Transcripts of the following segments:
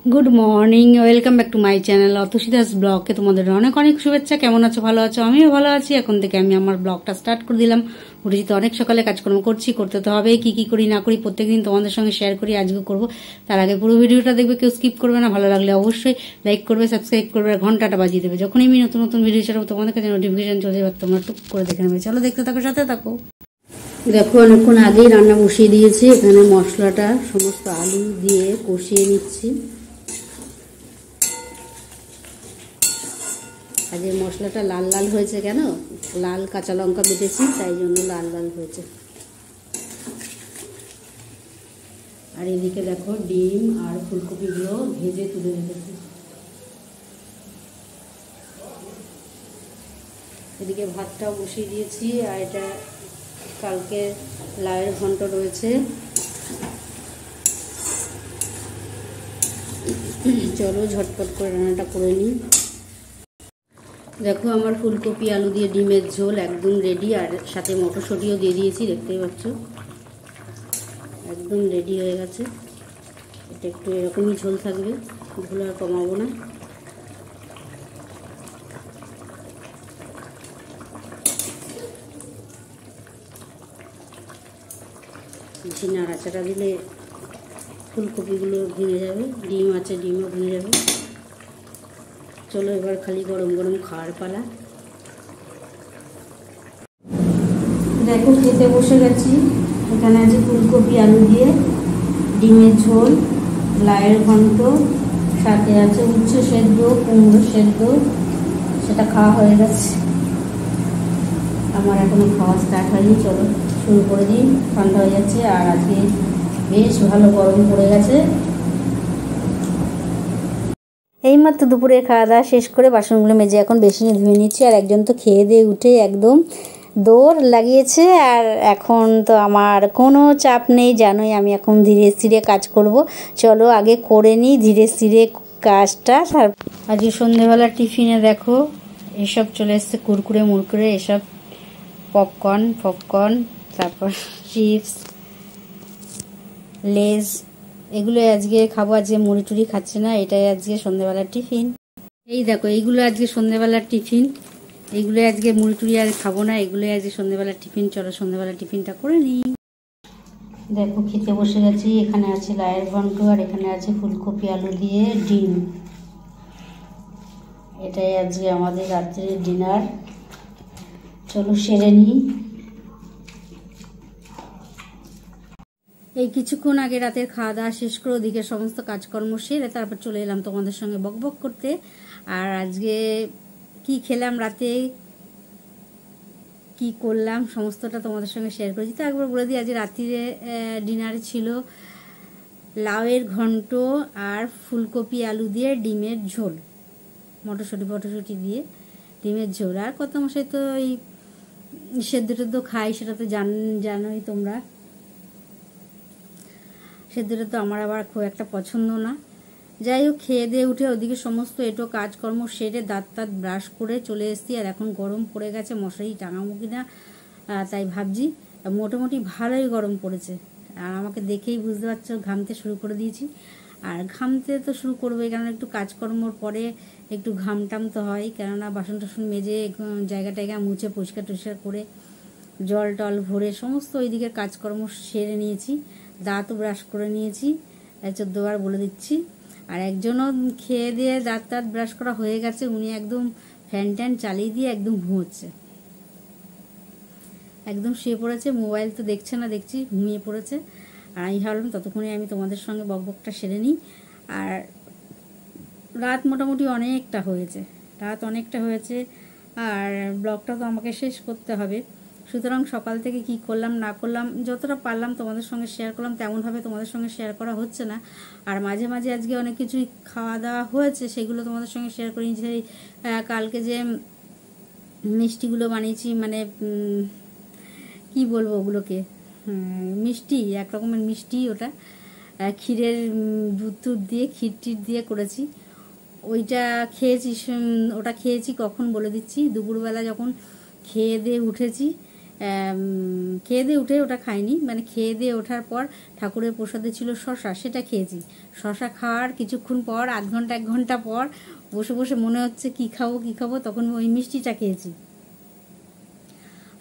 Good morning, welcome back to my channel Atasi Das ব্লগে তোমাদের অনেক অনেক শুভেচ্ছা। কেমন আছো? ভালো আছো? আমিও ভালো আছি। এখন থেকে আমি আমার ব্লগটা স্টার্ট করে দিলাম। উঠেছি তো অনেক সকালে, কাজকর্ম করতে তো হবে। কি কি করি না করি প্রত্যেকদিন তোমাদের সঙ্গে শেয়ার করি, আজকে করবো। তার আগে পুরো ভিডিওটা দেখবে, কেউ স্কিপ করবে না। ভালো লাগলে অবশ্যই লাইক করবে, সাবস্ক্রাইব করবে, আর ঘন্টাটা বাজিয়ে দেবে। যখনই আমি নতুন নতুন ভিডিও ছাড়বো তোমাদের কাছে নোটিফিকেশন চলে যাবে, তোমরা টুক করে দেখে নেবে। চলো দেখতে থাকো, সাথে থাকো। দেখো অনেকক্ষণ আগেই রান্না বসিয়ে দিয়েছি। এখানে মশলাটা সমস্ত আলু দিয়ে কষিয়ে নিচ্ছি। আজ এই মশলাটা লাল লাল হয়েছে কেন? লাল কাঁচা লঙ্কা বেটেছি, তাই জন্য লাল লাল হয়েছে। আর এদিকে দেখো ডিম আর ফুলকপিগুলো ভেজে তুলে রেখেছি। এদিকে ভাতটাও বসিয়ে দিয়েছি। আর এটা কালকে লাউয়ের ঘন্ট রয়েছে। চলো ঝটপট করে রান্নাটা করে নিই। দেখো আমার ফুলকপি আলু দিয়ে ডিমের ঝোল একদম রেডি। আর সাথে মটরশুঁটিও দিয়ে দিয়েছি, দেখতেই পাচ্ছ একদম রেডি হয়ে গেছে। এটা একটু এরকমই ঝোল থাকবে, ঝোল আর কমাবো না। বেশি নাড়াচাড়া দিলে ফুলকপিগুলো ভেঙে যাবে, ডিম আছে ডিমও ভেঙে যাবে। চলো এবার খালি গরম গরম খাওয়ার পালা। দেখো খেতে বসে গেছি। এখানে আছে ফুলকপি আলু দিয়ে ডিমের ঝোল, লাউয়ের ঘন্ট, সাথে আছে উচ্ছে সেদ্ধ, কুমড়ো সেদ্ধ। সেটা খাওয়া হয়ে গেছে, আমার এখনো খাওয়া স্টার্ট হয়নি। চলো শুরু করে দিই, ঠান্ডা হয়ে যাচ্ছে। আর আজকে বেশ ভালো গরম পড়ে গেছে। এইমাত্র দুপুরে খাওয়া দাওয়া শেষ করে বাসনগুলো মেজে এখন বেসিনে ধুয়ে নিচ্ছি। আর একজন তো খেয়ে দিয়ে উঠে একদম দৌড় লাগিয়েছে। আর এখন তো আমার কোনো চাপ নেই, জানোই আমি এখন ধীরে স্থিরে কাজ করব। চলো আগে করে নিই ধীরে স্থিরে কাজটা। আজকে সন্ধেবেলা টিফিনে দেখো এসব চলে এসছে, কুরকুরে মুরকুরে এসব, পপকর্ন, তারপর চিপস, লেজ, এগুলো আজকে খাবো। আজকে মুড়ি টুড়ি খাচ্ছে না, এটাই আজকে সন্ধ্যেবেলার টিফিন। এই দেখো এইগুলো আজকে সন্ধ্যেবেলার টিফিন। এইগুলো আজকে মুড়ি টুড়ি আর খাবো না, এগুলো আজকে সন্ধ্যেবেলার টিফিন। চলো সন্ধ্যেবেলার টিফিনটা করে নিই। দেখো খেতে বসে গেছি। এখানে আছে লাউয়ের ঘন্ট, আর এখানে আছে ফুলকপি আলু দিয়ে ডিম। এটাই আজকে আমাদের রাত্রের ডিনার। চলো সেরে নিই। এই কিছুক্ষণ আগে রাতের খাওয়া দাওয়া শেষ করে ওদিকে সমস্ত কাজকর্ম সেরে তারপর চলে এলাম তোমাদের সঙ্গে বকবক করতে। আর আজকে কি খেলাম, রাতে কি করলাম সমস্তটা তোমাদের সঙ্গে শেয়ার করেছি। তো একবার বলে দিই, আজ রাত্রিরে ডিনারে ছিল লাউয়ের ঘন্ট আর ফুলকপি আলু দিয়ে ডিমের ঝোল, মটরশুঁটি দিয়ে ডিমের ঝোল। আর কত মশাই তো এই সেদ্ধ টেদ্ধ খাই, সেটা তো জানোই তোমরা। সেদ্ধটা তো আমার আবার খুব একটা পছন্দ না। যাই হোক খেয়ে দিয়ে উঠে ওদিকে সমস্ত এটো কাজকর্ম সেরে দাঁত ব্রাশ করে চলে এসেছি। আর এখন গরম পড়ে গেছে, মশারি টাঙাবো কিনা তাই ভাবছি। মোটামুটি ভালোই গরম পড়েছে। আর আমাকে দেখেই বুঝতে পারছো ঘামতে শুরু করে দিয়েছি। আর ঘামতে তো শুরু করবোই, কেননা একটু কাজকর্মর পরে একটু ঘাম তো হয়। কেননা বাসন টাসন মেজে জায়গা মুছে পরিষ্কার টরিষ্কার করে জল টল ভরে সমস্ত ওই দিকের কাজকর্ম সেরে নিয়েছি। দাঁতও ব্রাশ করে নিয়েছি, 14 বার বলে দিচ্ছি। আর একজনও খেয়ে দিয়ে দাঁত ব্রাশ করা হয়ে গেছে, উনি একদম ফ্যান ট্যান চালিয়ে দিয়ে একদম ঘুমোচ্ছে, একদম শুয়ে পড়েছে। মোবাইল তো দেখছে না, দেখছি ঘুমিয়ে পড়েছে। আর আমি ভাবলাম ততক্ষণে আমি তোমাদের সঙ্গে বকবকটা সেরে নিই। আর রাত মোটামুটি অনেকটা হয়েছে, আর ব্লগটা তো আমাকে শেষ করতে হবে। সুতরাং সকাল থেকে কি করলাম না করলাম যতটা পারলাম তোমাদের সঙ্গে শেয়ার করলাম, তেমনভাবে তোমাদের সঙ্গে শেয়ার করা হচ্ছে না। আর মাঝে মাঝে আজকে অনেক কিছুই খাওয়া দাওয়া হয়েছে, সেগুলো তোমাদের সঙ্গে শেয়ার করি। যে কালকে যে মিষ্টিগুলো বানিয়েছি, মানে কি বলবো ওগুলোকে, মিষ্টি, এক রকমের মিষ্টি, ওটা ক্ষীরের দুধ দিয়ে ক্ষীর দিয়ে করেছি। ওটা খেয়েছি কখন বলে দিচ্ছি, দুপুরবেলা যখন খেয়ে দিয়ে উঠেছি, খেয়ে দিয়ে উঠে ওটা খাইনি, মানে খেয়ে দিয়ে ওঠার পর ঠাকুরের প্রসাদে ছিল শশা, সেটা খেয়েছি। শশা খাওয়ার কিছুক্ষণ পর, আধ ঘন্টা 1 ঘন্টা পর বসে বসে মনে হচ্ছে কি খাবো, তখন ওই মিষ্টিটা খেয়েছি।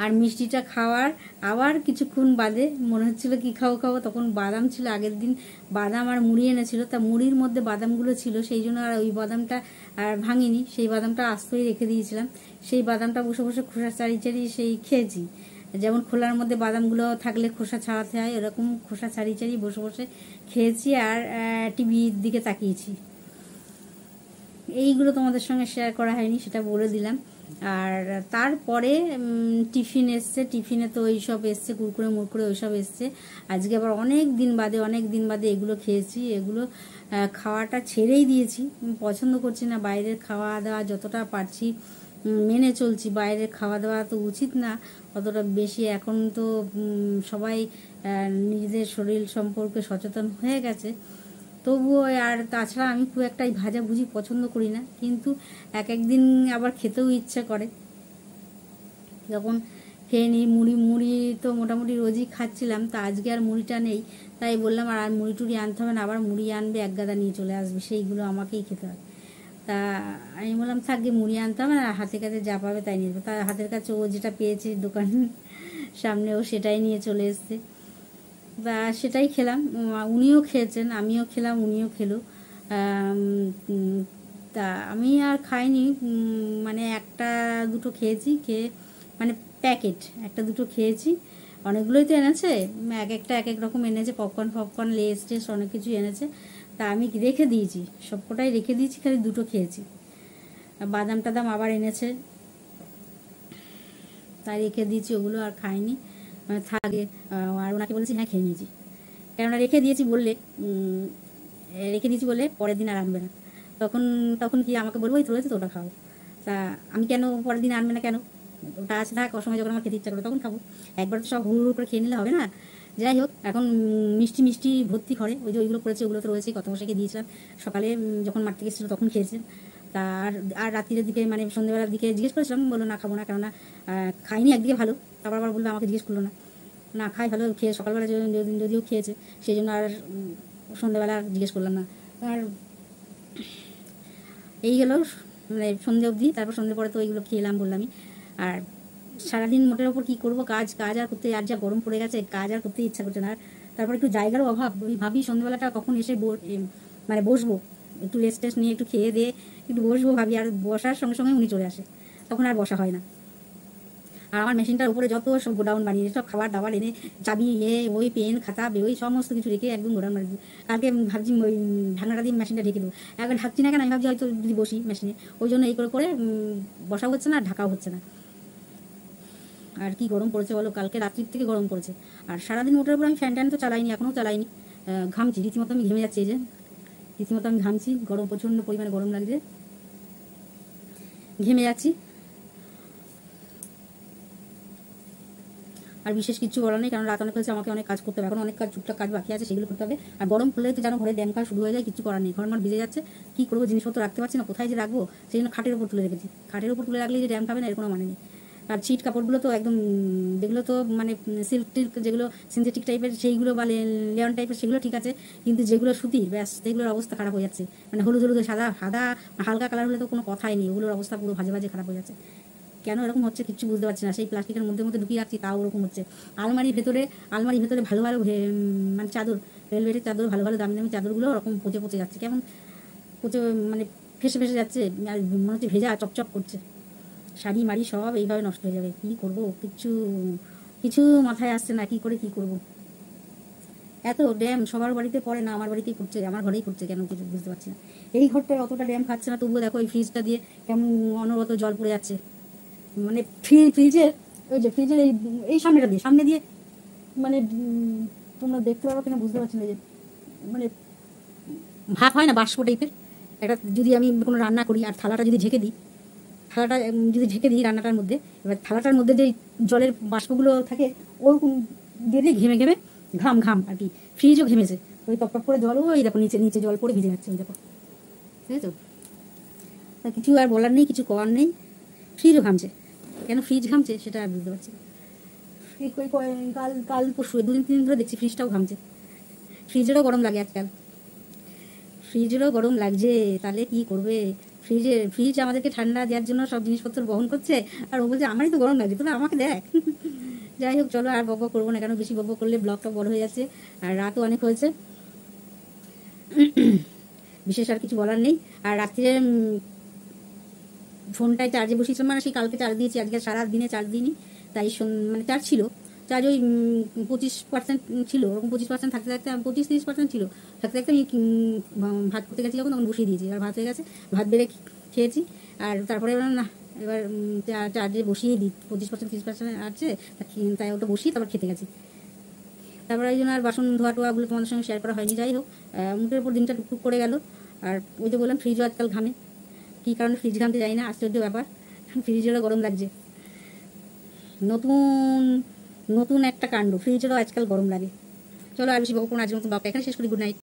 আর মিষ্টিটা খাওয়ার আবার কিছুক্ষণ বাদে মনে হচ্ছিলো কি খাবো, তখন বাদাম ছিল, আগের দিন বাদাম আর মুড়ি এনেছিল, তা মুড়ির মধ্যে বাদামগুলো ছিল, সেই জন্য আর ওই বাদামটা আর ভাঙিনি, সেই বাদামটা আস্তই রেখে দিয়েছিলাম। সেই বাদামটা বসে বসে খোসা চাড়ি সেই খেয়েছি। যেমন খোলার মধ্যে বাদামগুলো থাকলে খোসা ছাড়াতে হয়, এরকম খোসা ছাড়ি বসে বসে খেয়েছি আর টিভির দিকে তাকিয়েছি। এইগুলো তোমাদের সঙ্গে শেয়ার করা হয়নি, সেটা বলে দিলাম। আর তারপরে টিফিন এসছে, টিফিনে তো এইসব এসছে, কুরকুরে মুরকুরে ওইসব এসছে। আজকে আবার অনেক দিন বাদে এগুলো খেয়েছি। এগুলো খাওয়াটা ছেড়েই দিয়েছি, পছন্দ করছি না। বাইরের খাওয়া দাওয়া যতটা পারছি মেনে চলছি, বাইরের খাওয়া দাওয়া তো উচিত না অতটা বেশি। এখন তো সবাই নিজেদের শরীর সম্পর্কে সচেতন হয়ে গেছে, তবুও। আর তাছাড়া আমি খুব একটা ভাজাভুজি পছন্দ করি না, কিন্তু একদিন আবার খেতেও ইচ্ছা করে, যখন খেয়ে নিই। মুড়ি তো মোটামুটি রোজই খাচ্ছিলাম, তা আজকে আর মুড়িটা নেই, তাই বললাম আর মুড়ি টুড়ি আনতে হবে না, আবার মুড়ি আনবে 1 গাদা নিয়ে চলে আসবে, সেইগুলো আমাকেই খেতে হবে। তা আমি বললাম থাকবে, মুড়ি আনতে হবে না, হাতের কাছে যা পাবে তাই নিয়ে যাবে। তার হাতের কাছে ও যেটা পেয়েছে দোকান সামনে, ও সেটাই নিয়ে চলে এসছে। তা সেটাই খেলাম, উনিও খেয়েছেন, আমিও খেলাম, উনিও খেলো। তা আমি আর খাইনি, মানে 1-2টো খেয়েছি, খেয়ে মানে প্যাকেট 1-2টো খেয়েছি। অনেকগুলোই তো এনেছে, এক এক রকম এনেছে, পপকর্ন লেস টেস অনেক কিছু এনেছে। তা আমি রেখে দিয়েছি, সবকটাই রেখে দিয়েছি, খালি 2টো খেয়েছি। বাদাম টাদাম আবার এনেছে, তাই রেখে দিয়েছি, ওগুলো আর খাইনি, থাকে। আর ওনাকে বলেছি হ্যাঁ খেয়ে নিয়েছি, কেননা রেখে দিয়েছি বলে পরের দিন আর আনবে না। তখন কি আমাকে বলবো এই তো রয়েছে তো ওটা খাও। তা আমি কেন পরের দিন আনবে না কেন, ওটা আছে থাক, অসময় যখন আমার খেতে ইচ্ছা করে তখন খাবো। একবার তো সব হুড় করে খেয়ে নিলে হবে না। যাই হোক, এখন মিষ্টি ভর্তি করে, ওই যে ওইগুলো করেছে, ওগুলো তো রয়েছেই, কত মশাইকে দিয়েছিলাম সকালে যখন মাঠ থেকে এসেছিলো তখন খেয়েছে। তা আর রাত্রির দিকে মানে সন্ধ্যেবেলার দিকে জিজ্ঞেস করেছিলাম, বললো না খাবো না, কেননা খাইনি একদিকে ভালো, তারপর আবার বললো আমাকে জিজ্ঞেস করলো না খাই ভালো, খেয়ে সকালবেলা যদিও খেয়েছে, সেই জন্য আর সন্ধ্যেবেলা জিজ্ঞেস করলাম না। আর এই গেল মানে সন্ধ্যে অবধি, তারপর সন্ধ্যে পরে তো ওইগুলো খেলাম বললামই। আর সারাদিন মোটের ওপর কী করবো, কাজ আর করতে, আর যা গরম পড়ে গেছে, কাজ আর করতে ইচ্ছা করছে না। আর তারপর একটু জায়গারও অভাব, ওই ভাবি সন্ধ্যেবেলাটা কখন এসে মানে বসবো, একটু রেস্ট টেস্ট নিয়ে একটু খেয়ে দিয়ে একটু বসবো ভাবি, আর বসার সঙ্গে সঙ্গে উনি চলে আসে, তখন আর বসা হয় না। আর আমার মেশিনটার উপরে যত সব গোডাউন বানিয়ে সব খাবার দাবার এনে চাবি ওই পেন খাতা ওই সমস্ত কিছু রেখে একদম গোডাউন বানিয়ে দিই। কালকে ভাবছি ওই ঢাকনাটা দিয়ে মেশিনটা ঢেকে দেবো, একবার ঢাকছি না কেন, আমি ভাবছি হয়তো যদি বসি মেশিনে, ওই জন্য এই করে বসাও হচ্ছে না, ঢাকাও হচ্ছে না। আর কি গরম পড়েছে বলো, কালকে রাত্রির থেকে গরম পড়েছে। আর সারাদিন ওটার উপর আমি ফ্যান ট্যান তো চালাইনি, এখনও চালাইনি, ঘামছি রীতিমতো, আমি ঘেমে যাচ্ছি, এই যে রীতিমতো আমি ঘামছি, গরম প্রচণ্ড পরিমাণে গরম লাগছে, ঘেমে যাচ্ছি। আর বিশেষ কিছু বলার নেই, কারণ রাত অনেক হয়েছে, আমাকে অনেক কাজ করতে হবে, এখন অনেক কাজ টুকটাক কাজ বাকি আছে, সেগুলো করতে হবে। আর গরম পড়লে তো যেন ঘরে ড্যাম খাওয়া শুরু হয়ে যায়, কিছু করার নেই, ঘর ভিজে যাচ্ছে, কী করবো, জিনিসপত্র রাখতে পারছি না, কোথায় যে রাখবো, সেই জন্য খাটের উপর তুলে রেখেছি। খাটের উপর তুলে রাখলে যে ড্যাম খাবে না এর কোনো মানে নেই। আর ছিট কাপড়গুলো তো একদম, যেগুলো তো মানে সিল্ক টিল্ক, যেগুলো সিনথেটিক টাইপের সেইগুলো বা লেয়ন টাইপের, সেগুলো ঠিক আছে, কিন্তু যেগুলো সুতির ব্যাস, সেগুলোর অবস্থা খারাপ হয়ে যাচ্ছে। মানে হলুদ সাদা হালকা কালার হলে তো কোনো কথাই নেই, ওগুলোর অবস্থা পুরো বাজে খারাপ হয়ে যাচ্ছে। কেন এরকম হচ্ছে কিছু বুঝতে পারছি না, সেই প্লাস্টিকের মধ্যে ঢুকিয়ে রাখছি, তাও ওরকম হচ্ছে। আলমারির ভেতরে ভালো মানে চাদর, ভেলভেটের চাদর, ভালো দামি চাদরগুলো ওরকম পচে যাচ্ছে, কেমন পচে মানে ফেসে যাচ্ছে, আর মনে হচ্ছে ভেজা চকচক করছে, শাড়ি মাড়ি সব এইভাবে নষ্ট হয়ে যাবে। কী করবো, কিছু মাথায় আসছে না, কী করবো। এত ড্যাম সবার বাড়িতে পড়ে না, আমার বাড়িতেই পড়ছে, আমার ঘরেই পড়ছে, কেন কিছু বুঝতে পারছি না। এই ঘরটায় অতটা ড্যাম খাচ্ছে না, তবুও দেখো এই ফ্রিজটা দিয়ে কেমন অনবরত জল পড়ে যাচ্ছে। মানে ফ্রিজের ওই যে ফ্রিজের এই সামনে দিয়ে মানে তোমরা দেখতে পারো কিনা বুঝতে পারছি না, যে মানে ভাত হয় না বাষ্প টাইপের একটা, যদি আমি কোনো রান্না করি আর থালাটা যদি ঢেকে দিই রান্নাটার মধ্যে, এবার থালাটার মধ্যে যে জলের বাষ্পগুলো থাকে ওরকম দিয়ে ঘেমে ঘাম আর কি, ফ্রিজও ঘেমেছে, ওই টপ করে জলও ওই দেখো নিচে জল পড়ে ভিজে যাচ্ছে, ওই দেখো, ঠিক আছে। তা কিছু আর বলার নেই, কিছু করার নেই, ফ্রিজও ঘামছে, কেন ফ্রিজ ঘামছে সেটা আর বুঝতে পারছি না। কাল কাল পরশু 2-3 দিন ধরে দেখছি ফ্রিজটাও ঘামছে। ফ্রিজেরও গরম লাগে আজকাল, ফ্রিজেরও গরম লাগছে। তাহলে কি করবে? ফ্রিজ আমাদেরকে ঠান্ডা দেওয়ার জন্য সব জিনিসপত্র বহন করছে, আর ও বলছে আমারই তো গরম লাগছে, তাহলে আমাকে দেখ। যাই হোক, চলো আর বকবক করবো না, কেন বেশি বকবক করলে ব্লগটা বড় হয়ে যাচ্ছে, আর রাতও অনেক হয়েছে। বিশেষ আর কিছু বলার নেই। আর রাত্রে ফোনটায় চার্জে বসিয়েছিলাম, মানে সেই কালকে চার্জ দিয়েছি, আজকে সারা দিনে চার্জ দিইনি, তাই মানে চার্জ ছিল, চার্জ ওই 25% ছিল, ওরকম 25% থাকতে থাকতে 25-30% ছিল, থাকতে থাকতে আমি ভাত করতে গেছি যখন, তখন বসিয়ে দিয়েছি। আর ভাত হয়ে গেছে, ভাত বেড়ে খেয়েছি। আর তারপরে এবার না, এবার চার্জে বসিয়ে দিই, 25%-30% আছে, তাই ওটা বসিয়ে তারপর খেতে গেছি। তারপরে এই জন্য আর বাসন ধোয়া টোয়াগুলো তোমাদের সঙ্গে শেয়ার করা হয়নি। যাই হোক, মুখের উপর দিনটা টুকটুক করে গেল। আর ওই যে বললাম, ফ্রিজও আজকাল ঘামে, কী কারণে ফ্রিজ ঘামতে যাই না, আশ্চর্য ব্যাপার, ফ্রিজেরও গরম লাগছে। নতুন নতুন একটা কাণ্ড, ফ্রিজেরও আজকাল গরম লাগে। চলো আর বেশি বকবো না, আজকের মতো বাপটা এখানে শেষ করি। Good night.